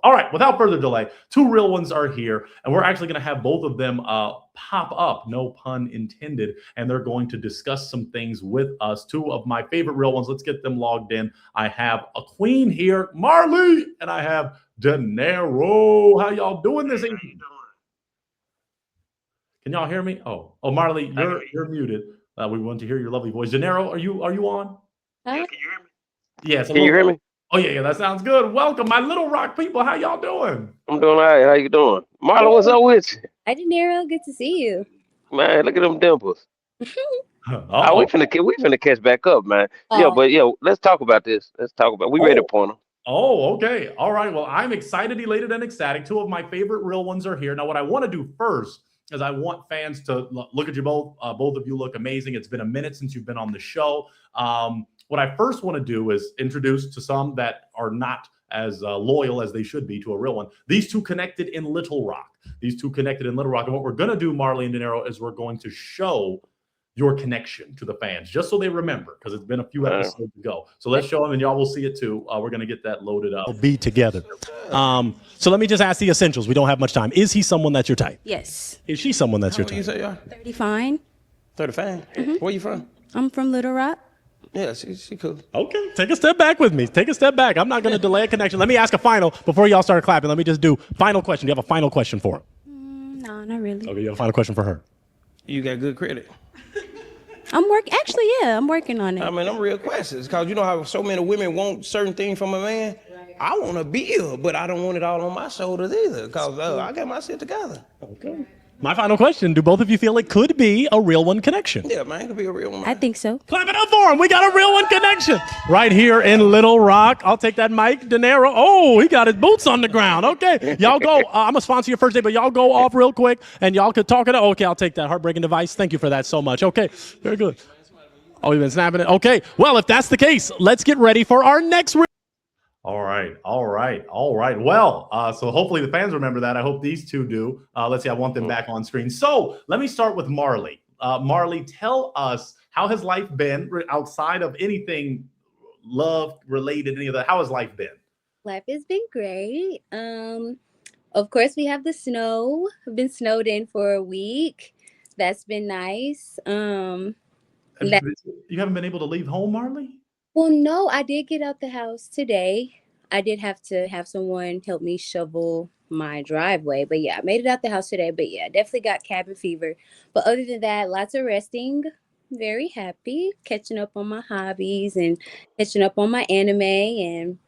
All right, without further delay, two real ones are here, and we're actually going to have both of them pop up, no pun intended, and they're going to discuss some things with us. Two of my favorite real ones. Let's get them logged in. I have a queen here, Marlie, and I have Denaro. How y'all doing this evening? Can y'all hear me? Oh, Marlie, you're muted. We want to hear your lovely voice. Denaro, are you on? Huh? Can you hear me? Yes. Can you hear me? Oh yeah, that sounds good. Welcome, my Little Rock people. How y'all doing? I'm doing all right. How you doing? Marlon, what's up with you? Hi, Denaro. Good to see you. Man, look at them dimples. Oh, We finna catch back up, man. Yeah, Oh, but yeah, let's talk about this. Let's talk about. We ready to oh, point them. okay. All right. Well, I'm excited, elated, and ecstatic. Two of my favorite real ones are here. Now, what I want to do first is I want fans to look at you both. Both of you look amazing. It's been a minute since you've been on the show. What I first want to do is introduce to some that are not as loyal as they should be to a real one. These two connected in Little Rock. And what we're going to do, Marley and Denaro, is we're going to show your connection to the fans, just so they remember, because it's been a few episodes ago. So let's show them, and y'all will see it too. We're going to get that loaded up. Be together. So let me just ask the essentials. We don't have much time. Is he someone that's your type? yes. Is she someone that's your How old you type? say you are? 30 fine. 35. Where you from? I'm from Little Rock. Yeah, she cool. Okay, take a step back with me. Take a step back. I'm not going to delay a connection. Let me ask a final before y'all start clapping. Let me just do final question. Do you have a final question for her? No, not really. Okay, you have a final question for her. You got good credit. Actually, yeah, I'm working on it. I mean, I'm real questions, because you know how so many women want certain things from a man? I want a bill, but I don't want it all on my shoulders either, because I got my shit together. Okay. My final question, do both of you feel it could be a real one connection? Yeah, man, it could be a real one. I think so. Clap it up for him. We got a real one connection right here in Little Rock. I'll take that mic, Denaro. Oh, he got his boots on the ground. Okay, y'all go. I'm going to sponsor your first day, but y'all go off real quick, and y'all could talk it out. Okay, I'll take that heartbreaking device. Thank you for that so much. Okay, very good. Oh, you've been snapping it? Okay, well, if that's the case, let's get ready for our next All right. Well, so hopefully the fans remember that. I hope these two do. Let's see. I want them back on screen. So let me start with Marlie. Marlie, tell us, how has life been outside of anything love related, any of that? How has life been? Life has been great. Of course, we have the snow. I've been snowed in for a week. That's been nice. You haven't been able to leave home, Marlie? Well, no, I did get out the house today. I did have to have someone help me shovel my driveway. But yeah, I made it out the house today. But yeah, definitely got cabin fever. But other than that, lots of resting. Very happy. Catching up on my hobbies and catching up on my anime and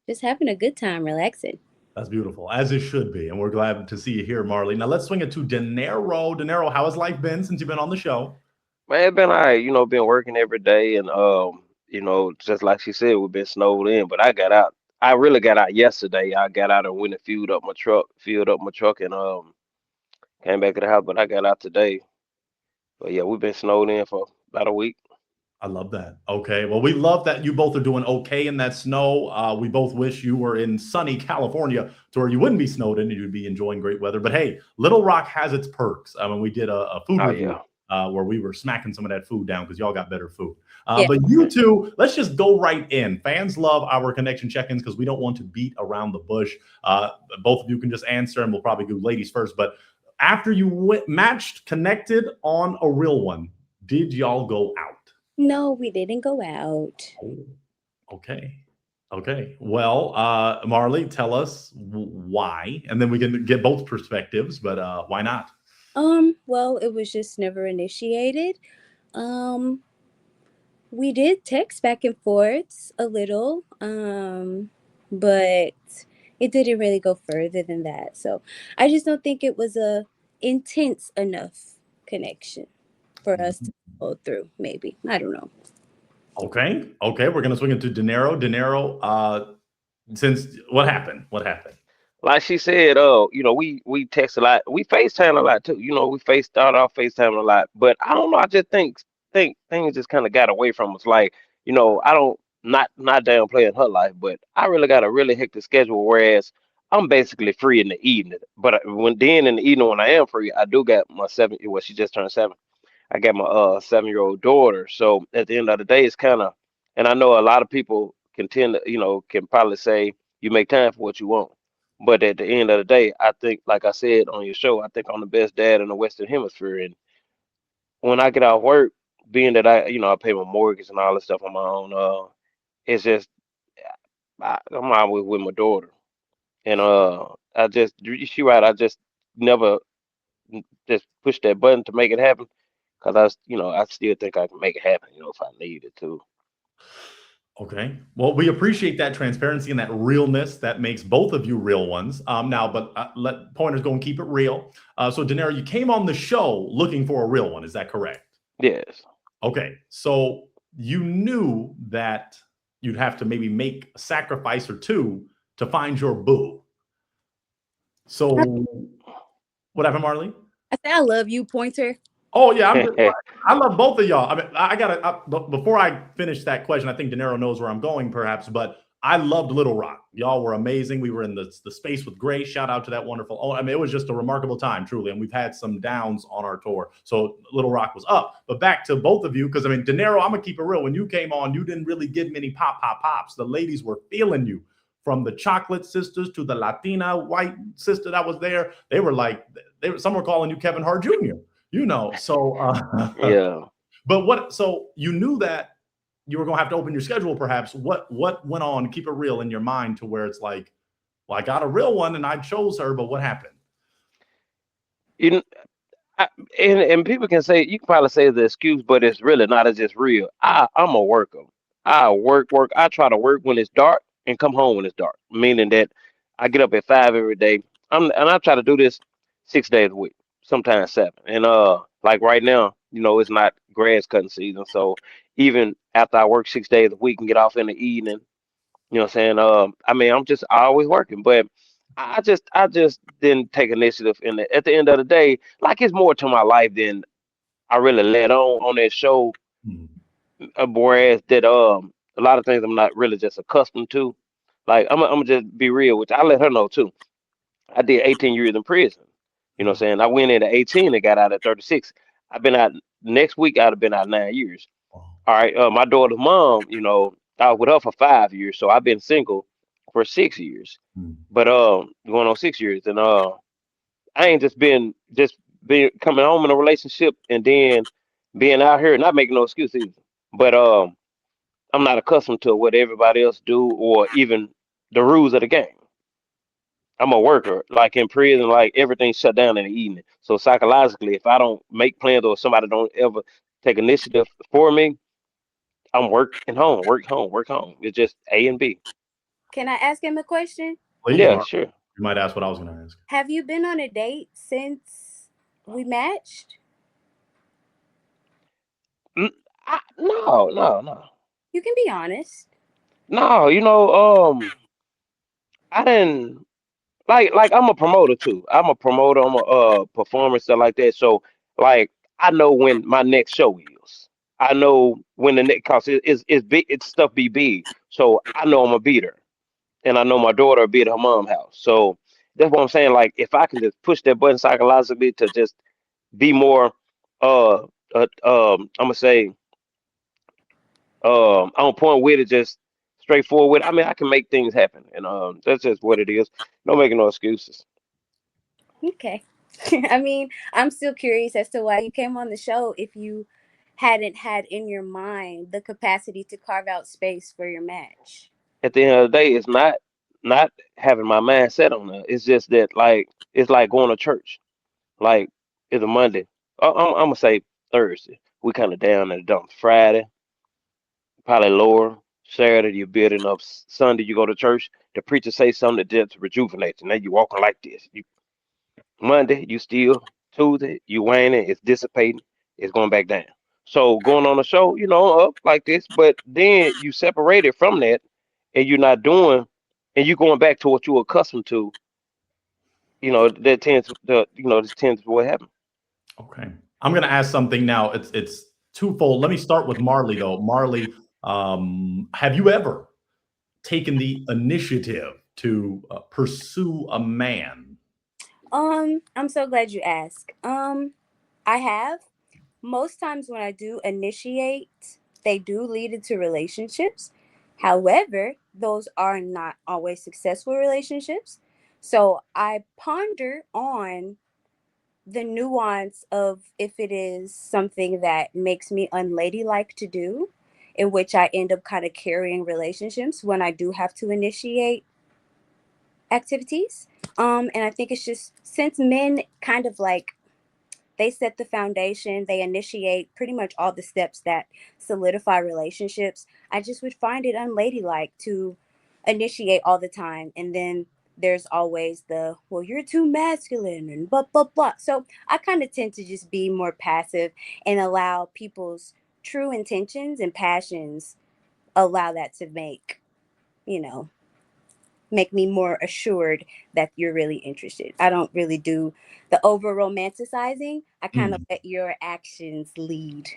just having a good time, relaxing. That's beautiful, as it should be. And we're glad to see you here, Marlie. Now let's swing it to Denaro. Denaro, how has life been since you've been on the show? Man, it's been all right. You know, been working every day, and you know, just like she said, we've been snowed in. But I got out. I really got out yesterday. I got out and went and filled up my truck, and came back to the house. But I got out today. But yeah, we've been snowed in for about a week. I love that. Okay. Well, we love that you both are doing okay in that snow. We both wish you were in sunny California to where you wouldn't be snowed in and you'd be enjoying great weather. But hey, Little Rock has its perks. I mean, we did a food review where we were smacking some of that food down because y'all got better food. But you two, let's just go right in. Fans love our connection check-ins because we don't want to beat around the bush. Both of you can just answer, and we'll probably do ladies first. But after you matched, connected on a real one, did y'all go out? No, we didn't go out. Oh, okay. Well, Marlie, tell us why, and then we can get both perspectives. But why not? Well, it was just never initiated. We did text back and forth a little, but it didn't really go further than that. So I just don't think it was a intense enough connection for us to go through. Maybe, I don't know. Okay. We're gonna swing it to Denaro. Denaro, since what happened? Like she said, you know, we text a lot. We FaceTime a lot too. You know, started off FaceTime a lot. But I don't know, I just think things just kind of got away from us. Like, you know, I don't not downplaying her life, but I really got a really hectic schedule, whereas I'm basically free in the evening. But in the evening when I am free, I do got my she just turned 7. I got my 7-year-old daughter. So at the end of the day, it's kind of, and I know a lot of people can probably say you make time for what you want. But at the end of the day, I think, like I said on your show, I think I'm the best dad in the Western Hemisphere. And when I get out of work, being that I pay my mortgage and all this stuff on my own, it's just I'm always with my daughter, and she right. I just never just push that button to make it happen, because I still think I can make it happen, if I needed to. Okay. Well, we appreciate that transparency and that realness that makes both of you real ones. Now, but let Pointer's go and keep it real. So, Denaro, you came on the show looking for a real one. Is that correct? Yes. Okay. So you knew that you'd have to maybe make a sacrifice or two to find your boo. So, what happened, Marlie? I said I love you, Pointer. Oh yeah, I love both of y'all. I mean, I gotta before I finish that question, I think Denaro knows where I'm going, perhaps. But I loved Little Rock. Y'all were amazing. We were in the space with Grace. Shout out to that wonderful. Oh, I mean, it was just a remarkable time, truly. And we've had some downs on our tour, so Little Rock was up. But back to both of you, because I mean, Denaro, I'm gonna keep it real. When you came on, you didn't really give many pops. The ladies were feeling you. From the chocolate sisters to the Latina white sister that was there, they were like, some were calling you Kevin Hart Jr. So Yeah. but so you knew that you were going to have to open your schedule, perhaps. What went on, keep it real, in your mind to where it's like, well, I got a real one and I chose her, but what happened? You kn- and people can say, you can probably say the excuse, but it's really not. It's just real. I'm a worker. I work. I try to work when it's dark and come home when it's dark. Meaning that I get up at 5 every day. And I try to do this 6 days a week, sometimes seven. And like right now, it's not grass cutting season. So even after I work 6 days a week and get off in the evening, you know what I'm saying? I mean, I'm just always working, but I just didn't take initiative. At the end of the day, like, it's more to my life than I really let on that show. Mhm. Whereas that a lot of things I'm not really just accustomed to. Like, I'm gonna just be real, which I let her know too. I did 18 years in prison. You know what I'm saying? I went into 18 and got out at 36. I've been out next week. I'd have been out 9 years. All right. My daughter's mom, I was with her for 5 years, so I've been single for 6 years. Mhm. But going on 6 years, and I ain't just been coming home in a relationship and then being out here, not making no excuses. But I'm not accustomed to what everybody else do, or even the rules of the game. I'm a worker. Like in prison, like everything's shut down in the evening. So psychologically, if I don't make plans or somebody don't ever take initiative for me, I'm working home, work home, work home. It's just A and B. Can I ask him a question? Please, Yeah, Mark. sure. You might ask what I was going to ask. Have you been on a date since we matched? N- no, no, no, You can be honest. no. I didn't like. I'm a promoter too. I'm a promoter. I'm a performer, stuff like that. So like, I know when my next show is. I know when the next, cause it's big. It's stuff be big. So I know I'm a beater, and I know my daughter will be at her mom's house. So that's what I'm saying. Like, if I can just push that button psychologically to just be more, I'm gonna say, on point with it, just straightforward with it. I mean, I can make things happen, and that's just what it is. No making no excuses. Okay. I mean, I'm still curious as to why you came on the show if you hadn't had in your mind the capacity to carve out space for your match. At the end of the day, it's not having my mind set on that. It's just that, like, it's like going to church. Like, it's a Monday. I'm gonna say Thursday. We kind of down in the dumps. Friday, probably lower. Saturday, you're building up. Sunday, you go to church. The preacher say something that just rejuvenates you. Now you walking like this. Monday, you still. Tuesday, you waning. It's dissipating. It's going back down. So going on the show, up like this, but then you separated from that, and you're not doing, and you're going back to what you were accustomed to. That tends to, this tends to what happened. Okay. I'm going to ask something now. It's twofold. Let me start with Marley, though. Marley, have you ever taken the initiative to pursue a man? I'm so glad you asked. I have. Most times when I do initiate, they do lead into relationships. However, those are not always successful relationships. So I ponder on the nuance of if it is something that makes me unladylike to do, in which I end up kind of carrying relationships when I do have to initiate activities. And I think it's just since men kind of like they set the foundation, they initiate pretty much all the steps that solidify relationships. I just would find it unladylike to initiate all the time. And then there's always the, well, you're too masculine and blah, blah, blah. So I kind of tend to just be more passive and allow people's true intentions and passions allow that to make, you know, make me more assured that you're really interested. I don't really do the over romanticizing. I kind of let your actions lead.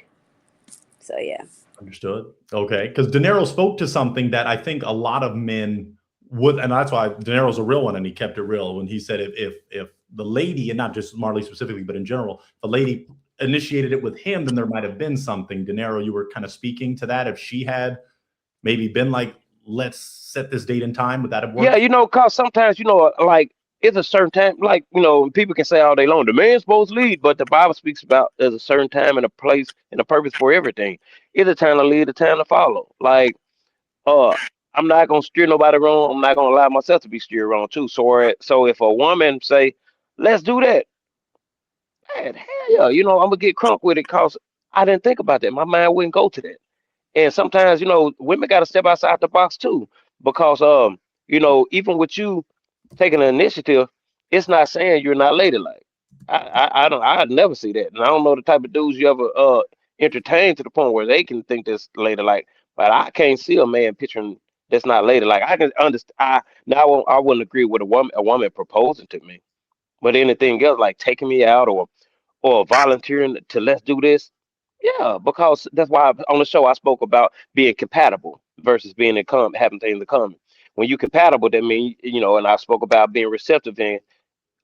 So yeah. Understood. Okay. Because Denaro spoke to something that I think a lot of men would, and that's why Denaro's a real one and he kept it real when he said if the lady, and not just Marley specifically, but in general, the lady initiated it with him, then there might have been something. Denaro, you were kind of speaking to that. If she had maybe been like, let's set this date and time, would that have Yeah, worked? cause sometimes, like it's a certain time, like, people can say all day long, the man's supposed to lead, but the Bible speaks about there's a certain time and a place and a purpose for everything. It's a time to lead, a time to follow. Like, uh, I'm not gonna steer nobody wrong. I'm not gonna allow myself to be steered wrong too. So if a woman say, let's do that, man, hell yeah, I'm gonna get crunk with it, cause I didn't think about that. My mind wouldn't go to that. And sometimes, women got to step outside the box too, because even with you taking an initiative, it's not saying you're not ladylike. I'd never see that, and I don't know the type of dudes you ever entertain to the point where they can think that's ladylike. But I can't see a man picturing that's not ladylike. I can understand. I wouldn't agree with a woman proposing to me, but anything else like taking me out or volunteering to let's do this. Yeah, because that's why on the show I spoke about being compatible versus being having things in common. When you're compatible, that means, and I spoke about being receptive and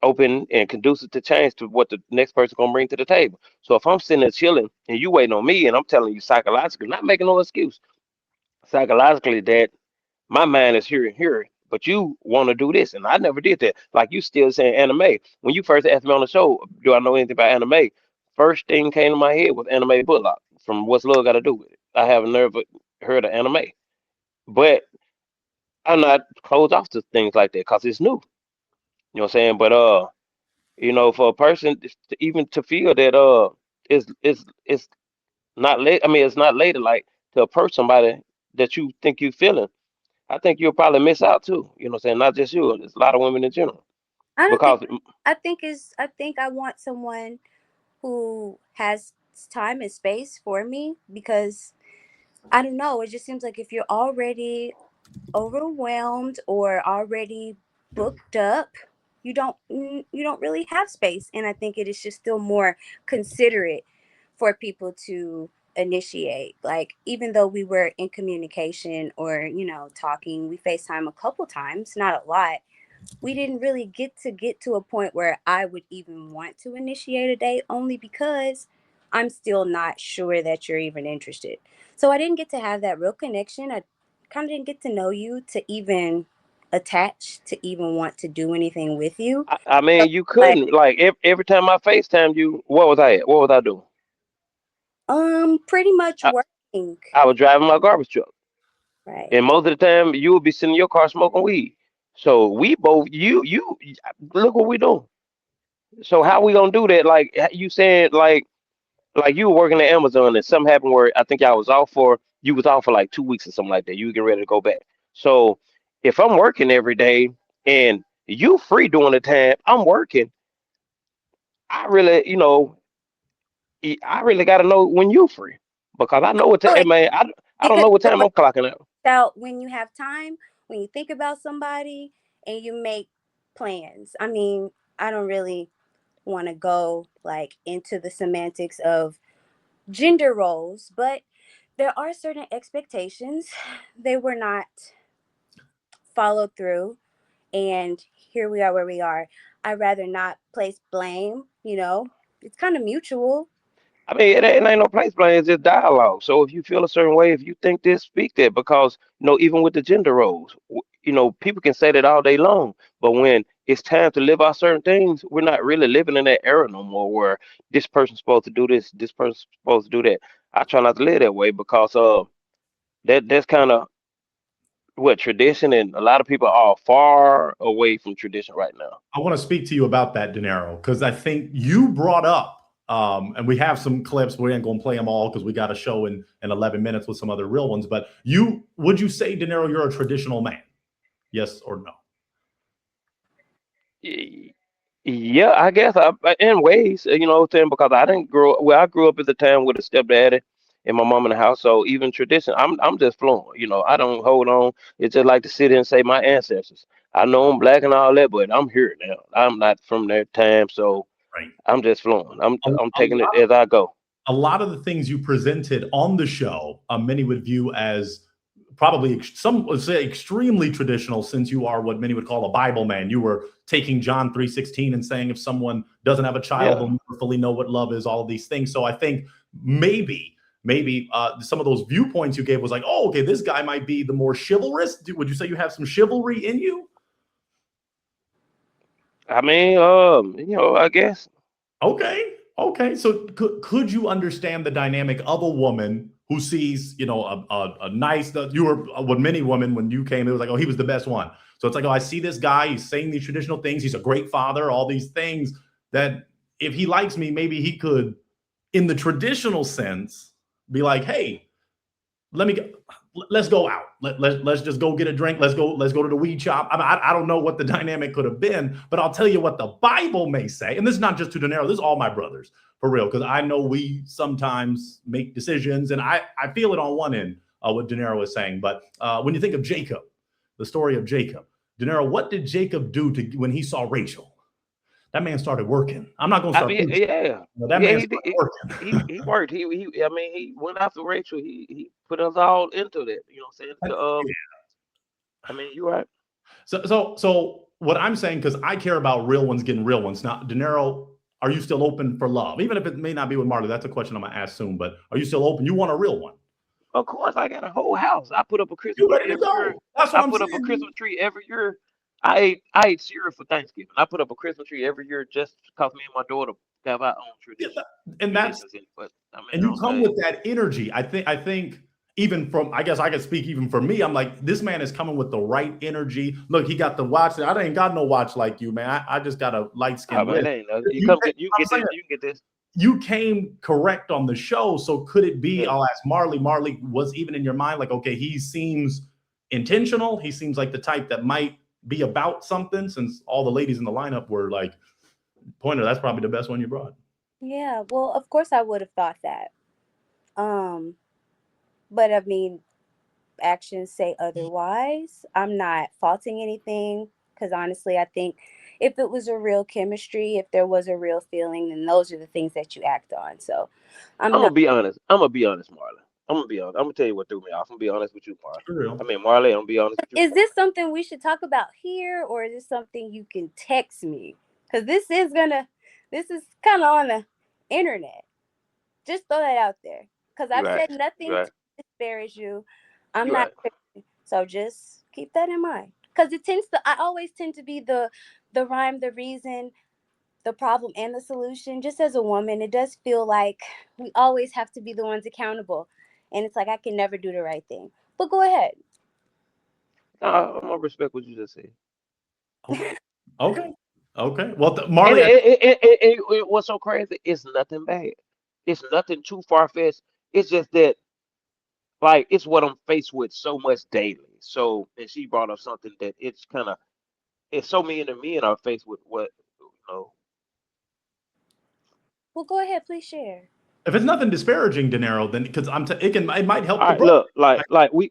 open and conducive to change to what the next person gonna bring to the table. So if I'm sitting there chilling and you waiting on me and I'm telling you psychologically, not making no excuse, psychologically that my mind is here and here, but you want to do this, and I never did that. Like you still saying anime. When you first asked me on the show, do I know anything about anime? First thing came to my head was anime bootlock from What's Love Got to Do with It. I have never heard of anime, but I'm not closed off to things like that because it's new. You know what I'm saying? But for a person even to feel that it's not late. I mean, it's not later like to approach somebody that you think you feeling. I think you'll probably miss out too. You know what I'm saying? Not just you. There's a lot of women in general. I don't think Because I think I want someone who has time and space for me because I don't know, it just seems like if you're already overwhelmed or already booked up, you don't really have space. And I think it is just still more considerate for people to initiate. Like even though we were in communication or talking, we FaceTime a couple times, not a lot. We didn't really get to a point where I would even want to initiate a date only because I'm still not sure that you're even interested. So I didn't get to have that real connection. I kind of didn't get to know you to even attach to even want to do anything with you. I So mean, you like couldn't like every time I FaceTimed you, what was I at? What was I doing? pretty much I, working. I was driving my garbage truck, Right. and most of the time you would be sitting in your car smoking weed. So we both, look what we doing. So how we gonna do that? Like you said, like you were working at Amazon and something happened where I think you was off for like 2 weeks or something like that. You get ready to go back. So if I'm working every day and you free during the time I'm working, I really, I really got to know when you free because I know Oh, man, I don't because know what you time I'm clocking out. out when you have time, when you think about somebody and you make plans. I mean, I don't really want to go like into the semantics of gender roles, but there are certain expectations. They were not followed through, and here we are where we are. I'd rather not place blame, it's kind of mutual. I mean, it ain't no place blame. It's just dialogue. So if you feel a certain way, if you think this, speak that. Because even with the gender roles, people can say that all day long, but when it's time to live out certain things, we're not really living in that era no more. Where this person's supposed to do this, this person's supposed to do that. I try not to live that way because that's kind of what tradition, and a lot of people are far away from tradition right now. I want to speak to you about that, Denaro, because I think you brought up, and we have some clips. We ain't going to play them all because we got a show in 11 minutes with some other real ones. But would you say, Denaro, you're a traditional man? Yes or no? Yeah, I guess in ways, what I'm saying, because I didn't grow up. Well, I grew up at the time with a stepdaddy and my mom in the house. So even tradition, I'm just fluent. I don't hold on. It's just like to sit here and say my ancestors. I know I'm black and all that, but I'm here now. I'm not from that time, so Right. I'm just fluent. A, I'm a taking it lot as I go. a lot of the things you presented on the show, many would view as probably some would say extremely traditional, since you are what many would call a Bible man. You were taking John 3:16 and saying if someone doesn't have a child, Yeah. they'll never fully know what love is, all of these things. So I think maybe some of those viewpoints you gave was like, oh, okay, this guy might be the more chivalrous. Would you say you have some chivalry in you? I mean, I guess. Okay. Okay. So could you understand the dynamic of a woman who sees, a nice, you were with many women when you came, it was like, oh, he was the best one. So it's like, oh, I see this guy, he's saying these traditional things. He's a great father, all these things that if he likes me, maybe he could, in the traditional sense, be like, hey, let me go. Let's go out. Let's just go get a drink. Let's go to the weed shop. I don't know what the dynamic could have been, but I'll tell you what the Bible may say. And this is not just to Denaro. This is all my brothers, for real, because I know we sometimes make decisions, and I feel it on one end, what Denaro is saying. But when you think of Jacob, the story of Jacob, Denaro, what did Jacob do when he saw Rachel? That man started working. I'm not going to I start mean, preaching. yeah, That yeah. man He did- started working. he worked. I mean, he went after Rachel. He put us all into that. You know what I'm saying? I mean, you're right. So what I'm saying, because I care about real ones getting real ones. Now, Denaro, are you still open for love? Even if it may not be with Marlie, that's a question I'm gonna ask soon. But are you still open? You want a real one? Of course, I got a whole house. I put up a You Christmas ready tree to every year. go? That's what I I'm put up a saying. Christmas tree every year. I ate cereal for Thanksgiving. I put up a Christmas tree every year just because me and my daughter have our own Yeah, tradition. and that's Traditions in it. But I mean, and you come with that energy. I think even from, I guess I can speak even for me. I'm like, this man is coming with the right energy. Look, he got the watch. I ain't got no watch like you, man. I just got a light oh skin man, wrist. it ain't no, you You, come get you I'm can get saying, this. You can get this. you came correct on the show. So could it be, Yeah. I'll ask Marlie. Marlie, was even in your mind like, okay, he seems intentional. He seems like the type that might be about something, since all the ladies in the lineup were like, Pointer, that's probably the best one you brought. Yeah, well, of course I would have thought that. Um, but I mean, actions say otherwise. I'm not faulting anything because honestly, I think if it was a real chemistry, if there was a real feeling, then those are the things that you act on. So I'm I'm gonna not. be honest. I'm gonna be honest, Marley. I'm gonna be honest. I'm gonna tell you what threw me off. I'm gonna be honest with you, Marley. For real. I mean, Marley. I'm gonna be honest with you. Is this something we should talk about here, or is this something you can text me? Because this is kind of on the internet. Just throw that out there. Because You I've right. said You nothing right. to disparage you. I'm You not right. crazy. So just keep that in mind. Because I always tend to be the rhyme, the reason, the problem, and the solution. Just as a woman, it does feel like we always have to be the ones accountable. And it's like I can never do the right thing. But go ahead. I'm gonna respect what you just said. Okay. Okay. Okay. Well, And Marley, what's so crazy? It's nothing bad. It's nothing too far fetched. It's just that, like, it's what I'm faced with so much daily. So, and she brought up something that it's so many of me and are faced with what, you know. Well, go ahead. Please share. if it's nothing disparaging, Denaro, then because it might help All the right, brother. look, like we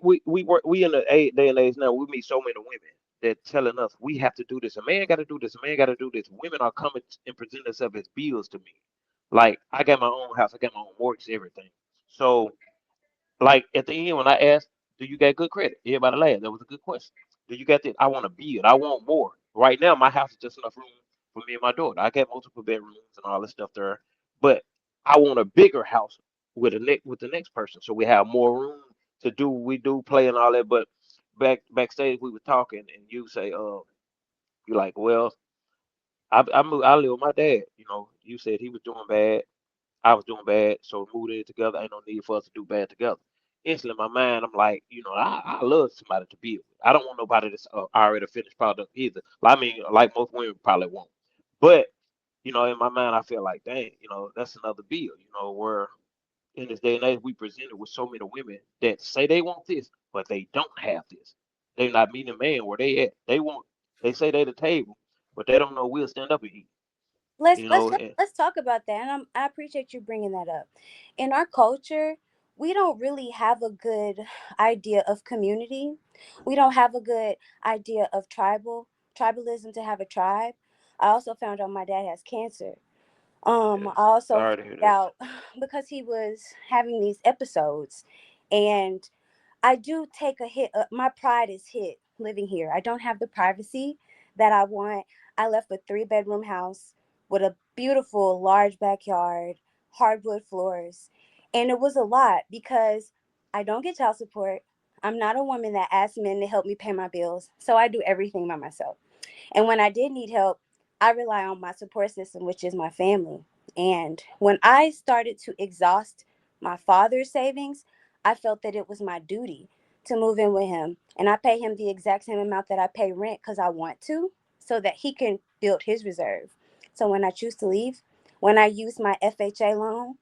in the day and age now. We meet so many women that telling us we have to do this. A man got to do this. A man got to do this. Women are coming and presenting themselves as bills to me. Like I got my own house. I got my own mortgage, everything. So like at the end when I asked, "Do you got good credit?" Everybody laughed. That was a good question. Do you got that? I want to build. I want more. Right now, my house is just enough room for me and my daughter. I got multiple bedrooms and all this stuff there, but I want a bigger house with the next person, so we have more room to do what we do, play and all that. But backstage we were talking, and you say, you like, well, I live with my dad. You know, you said he was doing bad, I was doing bad, so we moved in together. Ain't no need for us to do bad together. Instantly, in my mind, I'm like, you know, I love somebody to build with. I don't want nobody that's already a finished product either. I mean, like most women probably won't. But you know, in my mind, I feel like, dang, you know, that's another bill. You know, where in this day and age, we presented with so many women that say they want this, but they don't have this. They're not meeting a man where they at. They say they the table, but they don't know we'll stand up and eat. let's You let's know, talk, and let's talk about that. And I appreciate you bringing that up. In our culture, we don't really have a good idea of community. We don't have a good idea of tribalism, to have a tribe. I also found out my dad has cancer. yeah, I also sorry to hear found that. out because he was having these episodes, and I do take a hit. My pride is hit living here. I don't have the privacy that I want. I left a 3-bedroom house with a beautiful, large backyard, hardwood floors. And it was a lot because I don't get child support. I'm not a woman that asks men to help me pay my bills. So I do everything by myself. And when I did need help, I rely on my support system, which is my family. And when I started to exhaust my father's savings, I felt that it was my duty to move in with him. And I pay him the exact same amount that I pay rent because I want to, so that he can build his reserve. So when I choose to leave, when I use my FHA loan,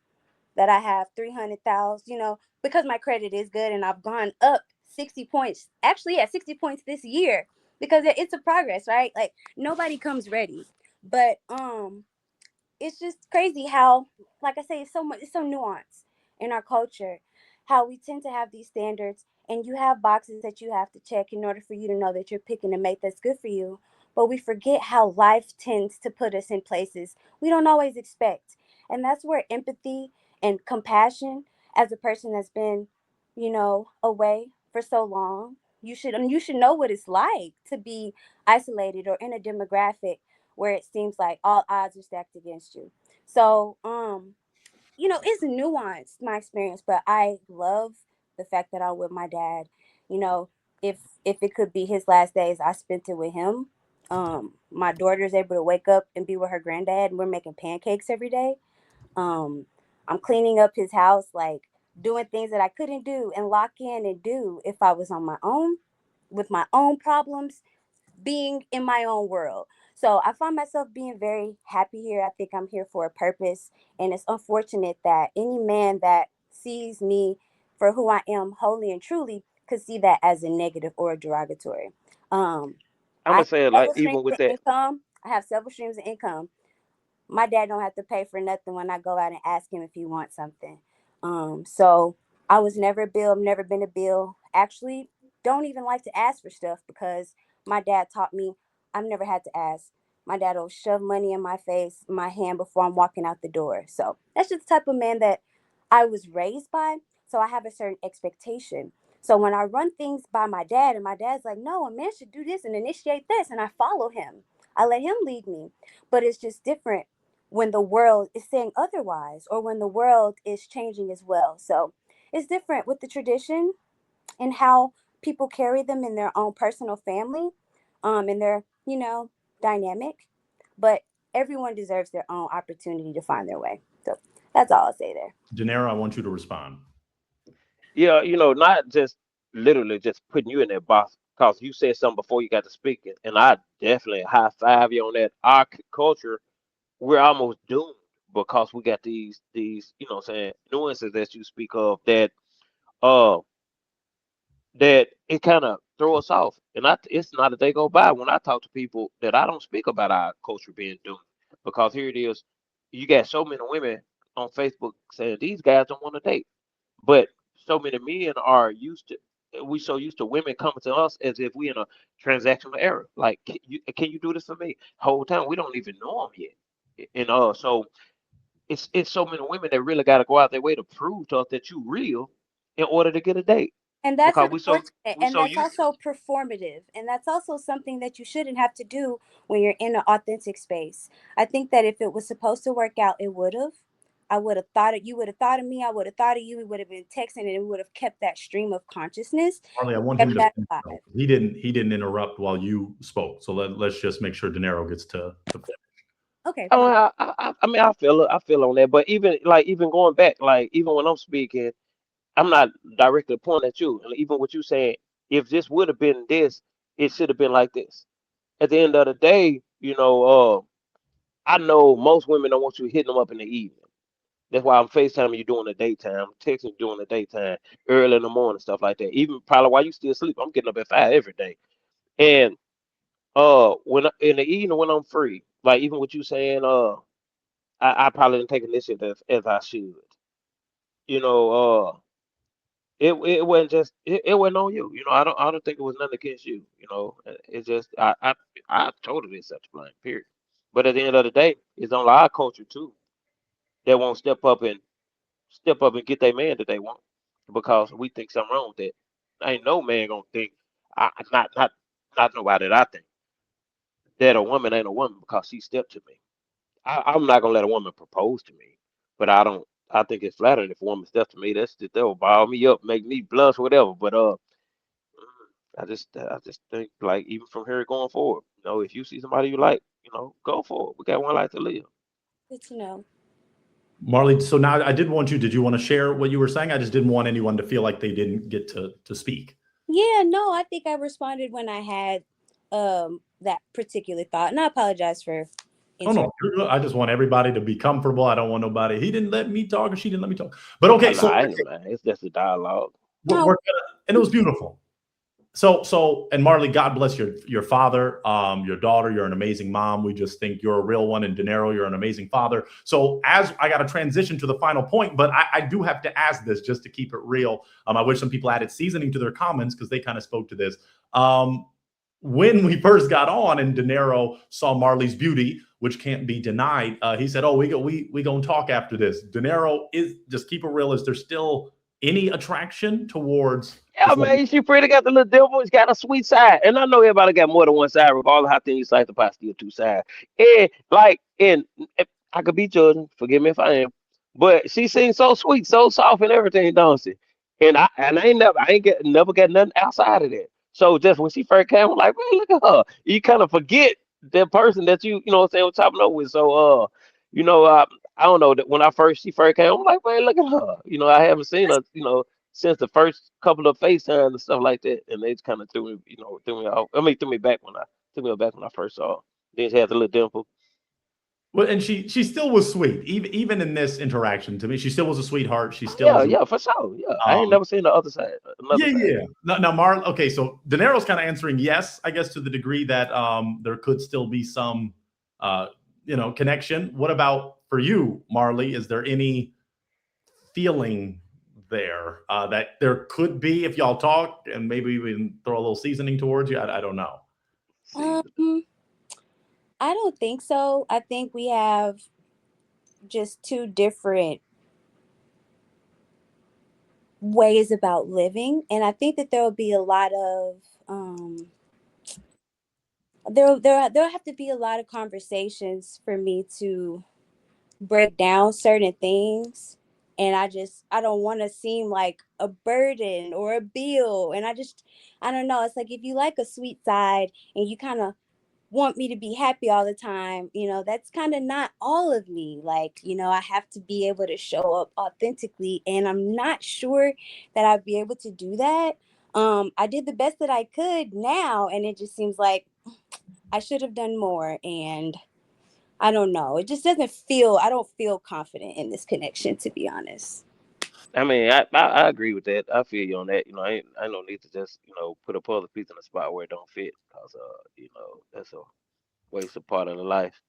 that I have 300,000, because my credit is good and I've gone up 60 points. Actually, yeah, 60 points this year, because it's a progress, right? Like, nobody comes ready. But it's just crazy how, like I say, it's so nuanced in our culture, how we tend to have these standards, and you have boxes that you have to check in order for you to know that you're picking a mate that's good for you. But we forget how life tends to put us in places we don't always expect. And that's where empathy and compassion, as a person that's been, away for so long, you should know what it's like to be isolated or in a demographic where it seems like all odds are stacked against you. So, it's nuanced, my experience, but I love the fact that I'm with my dad. You know, if it could be his last days, I spent it with him. My daughter's able to wake up and be with her granddad, and we're making pancakes every day. Um, I'm cleaning up his house, like doing things that I couldn't do and lock in and do if I was on my own with my own problems, being in my own world. So I find myself being very happy here. I think I'm here for a purpose. And it's unfortunate that any man that sees me for who I am wholly and truly could see that as a negative or a derogatory. Um, I'm I gonna have say it like several streams even with of that. income. I have several streams of income. My dad don't have to pay for nothing when I go out and ask him if he wants something. So I was never a bill. I've never been a bill. Actually, don't even like to ask for stuff because my dad taught me I've never had to ask. My dad will shove money in my face, my hand before I'm walking out the door. So that's just the type of man that I was raised by. So I have a certain expectation. So when I run things by my dad and my dad's like, no, a man should do this and initiate this, and I follow him. I let him lead me. But it's just different when the world is saying otherwise, or when the world is changing as well. So it's different with the tradition and how people carry them in their own personal family, and their, dynamic. But everyone deserves their own opportunity to find their way. So that's all I'll say there. Denaro, I want you to respond. Yeah, you know, not just literally just putting you in that box because you said something before you got to speaking, and I definitely high five you on that. Our culture, we're almost doomed because we got these, you know what I'm saying, nuances that you speak of uh that it kind of throw us off. And it's not a day go by when I talk to people that I don't speak about our culture being doomed, because here it is, you got so many women on Facebook saying these guys don't want to date. But so many men are used to, we so used to women coming to us as if we in a transactional era. Like, can you do this for me? Whole time we don't even know them yet. And so it's so many women that really got to go out their way to prove to us that you real in order to get a date, And that's because unfortunate. we And so that's used to. also performative. And that's also something that you shouldn't have to do when you're in an authentic space. I think that if it was supposed to work out, it would have. I would have thought it. You would have thought of me. I would have thought of you. We would have been texting, and we would have kept that stream of consciousness. Marley, I want him Kept to that finish, though. alive. He didn't interrupt while you spoke. So let's just make sure Denaro gets to finish. Okay, I, fine. I mean, I feel on that, but even going back, like even when I'm speaking, I'm not directly pointing at you. And even what you saying, if this would have been this, it should have been like this. At the end of the day, I know most women don't want you hitting them up in the evening. That's why I'm FaceTiming you during the daytime, texting you during the daytime, early in the morning, stuff like that. Even probably while you still sleep, I'm getting up at 5 every day. And in the evening when I'm free, like even what you saying, I probably didn't take initiative as I should. You know, it wasn't just it wasn't on you. I don't think it was nothing against you. It's just I totally accept the blame. Period. But at the end of the day, it's on our culture too that won't step up and get their man that they want because we think something wrong with that. Ain't no man gonna think. Not nobody that I think that a woman ain't a woman because she stepped to me. I'm not gonna let a woman propose to me, but I don't. I think it's flattering if a woman steps to me. That will ball me up, make me blush, whatever. But I just think like even from here going forward, if you see somebody you like, go for it. We got one life to live. Good to know. Marley, so now I did want you. Did you want to share what you were saying? I just didn't want anyone to feel like they didn't get to speak. Yeah, no, I think I responded when I had that particular thought, and I apologize for Oh no, interrupting. you're good. I just want everybody to be comfortable. I don't want nobody. He didn't let me talk, or she didn't let me talk. But okay, so I ain't man. It's just a dialogue. No, and it was beautiful. So, and Marley, God bless your father, your daughter. You're an amazing mom. We just think you're a real one. And Denaro, you're an amazing father. So, as I got to transition to the final point, but I do have to ask this just to keep it real. I wish some people added seasoning to their comments because they kind of spoke to this. When we first got on, and Denaro saw Marley's beauty, which can't be denied, he said, "Oh, we gonna talk after this." Denaro, is just keep it real. Is there still any attraction towards? Yeah, man, she pretty got the little devil. It's got a sweet side, and I know everybody got more than one side, regardless of how thin you slice the pie. Still two sides. And I could be judging. Forgive me if I am, but she seems so sweet, so soft, and everything, don't she? I ain't never got nothing outside of that. So just when she first came, I'm like, man, look at her. You kind of forget that person that you know what I'm saying, was chopping up with. So you know, uh, I don't know that when she first came, I'm like, man, look at her. I haven't seen her, since the first couple of FaceTimes and stuff like that, and they just kind of threw me off. I mean, threw me back when I first saw her. Then she had the little dimple. Well, and she still was sweet, even in this interaction. To me, she still was a sweetheart. She Oh, still yeah, was. yeah, for sure. Yeah, I ain't Um, never seen the other side, another yeah, side. yeah. Now, Marl. Okay, so Denaro's kind of answering yes, I guess, to the degree that there could still be some, connection. What about for you, Marley? Is there any feeling there that there could be if y'all talk, and maybe we can throw a little seasoning towards you? I don't know. Season. um, I don't think so. I think we have just two different ways about living, and I think that there will be a lot of there'll have to be a lot of conversations for me to break down certain things, and I don't want to seem like a burden or a bill, and I don't know, it's like if you like a sweet side and you kind of want me to be happy all the time, that's kind of not all of me. Like, I have to be able to show up authentically, and I'm not sure that I'd be able to do that. I did the best that I could now, and it just seems like I should have done more, and I don't know. It just I don't feel confident in this connection, to be honest. I mean, I agree with that. I feel you on that. I don't need to just put a puzzle piece in a spot where it don't fit, cause that's a waste of part of the life.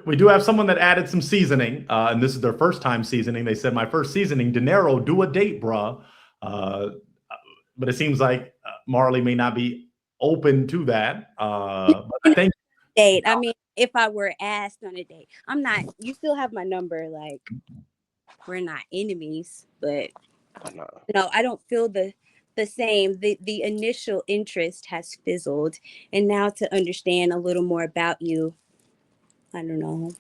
We do have someone that added some seasoning, and this is their first time seasoning. They said, "My first seasoning, Denaro, do a date, bruh." Uh, but it seems like Marley may not be open to that. But I think Date. I mean, if I were asked on a date, I'm not. You still have my number. Like, we're not enemies, but I know. no, I don't feel the same. The initial interest has fizzled, and now to understand a little more about you, I don't know.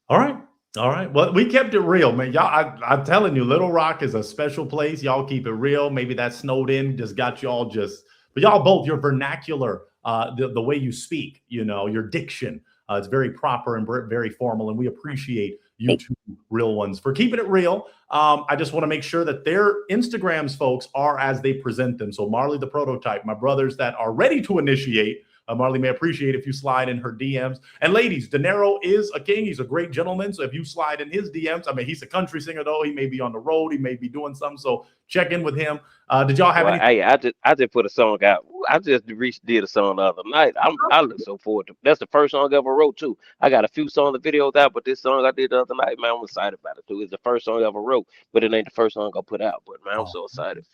all right. All right. Well, we kept it real, man. Y'all, I'm telling you, Little Rock is a special place. Y'all keep it real. Maybe that snowed in just got y'all but y'all both, your vernacular, the way you speak, your diction, it's very proper and very formal. And we appreciate you two real ones for keeping it real. I just want to make sure that their Instagrams, folks, are as they present them. So Marlie, the prototype, my brothers that are ready to initiate, Marlie may appreciate if you slide in her DMs. And ladies, Denaro is a king. He's a great gentleman. So if you slide in his DMs, I mean, he's a country singer, though. He may be on the road. He may be doing something. So check in with him. Did y'all have anything? Hey, I just put a song out. I just did a song the other night. I look so forward to. That's the first song I ever wrote too. I got a few songs, the videos out, but this song I did the other night, man, I'm excited about it too. It's the first song I ever wrote, but it ain't the first song I put out. But man, I'm so excited.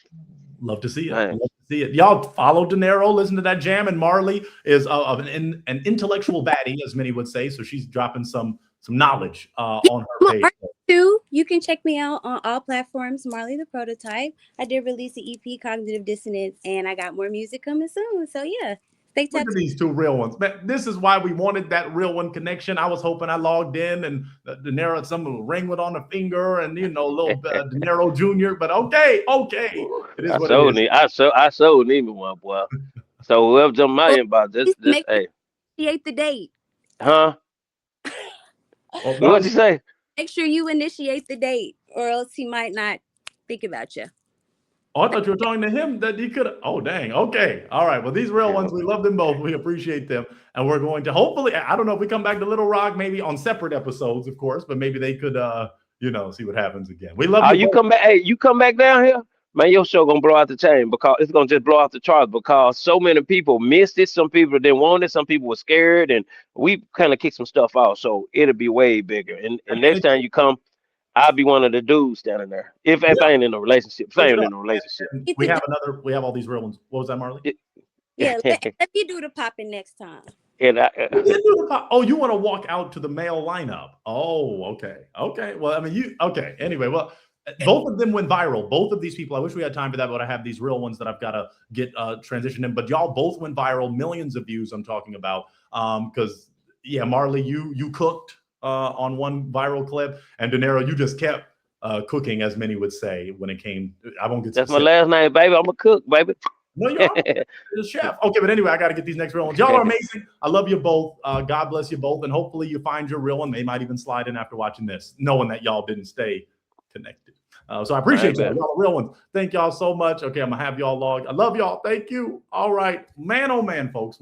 Love to see it. Man. Love to see it. Y'all follow Denaro, listen to that jam, and Marlie is of an intellectual baddie, as many would say. So she's dropping some knowledge on her page. Too. You can check me out on all platforms. Marlie the Prototype. I did release the EP Cognitive Dissonance, and I got more music coming soon. So yeah, stay tuned. Look at these two real ones. Man, this is why we wanted that real one connection. I was hoping I logged in and Denaro had some little ringlet on the finger and little Denaro Jr. But okay. It is what it is. I showed Neiman one, boy. So whoever's on my inbox, just hey. Initiate the date. Huh? What'd you say? Make sure you initiate the date, or else he might not think about you. Oh, I thought you were talking to him that he could. Oh, dang. Okay. All right. Well, these real ones, we love them both. We appreciate them. And we're going to hopefully, I don't know if we come back to Little Rock, maybe on separate episodes, of course, but maybe they could, see what happens again. We love you. Come back. Hey, you come back down here, man. Your show gonna blow out the chain because it's gonna just blow out the charts because so many people missed it. Some people didn't want it. Some people were scared, and we kind of kicked some stuff out. So it'll be way bigger. And next time you come, I'll be one of the dudes standing there. If I ain't in a relationship, We have all these real ones. What was that, Marlie? Let me do the popping next time. And you want to walk out to the male lineup? Oh, okay. Well, I mean, okay. Anyway, well, both of them went viral. Both of these people. I wish we had time for that, but I have these real ones that I've got to get transitioned in. But y'all both went viral, millions of views. I'm talking about because Marlie, you cooked on one viral clip, and Denaro, you just kept cooking, as many would say when it came. I won't get. That's my last name, baby. I'm a cook, baby. No, you're a chef. Okay, but anyway, I got to get these next real ones. Y'all are amazing. I love you both. God bless you both, and hopefully you find your real one. They might even slide in after watching this, knowing that y'all didn't stay connected. So I appreciate y'all. Y'all are real ones. Thank y'all so much. Okay, I'm gonna have y'all log. I love y'all. Thank you. All right, man. Oh man, folks.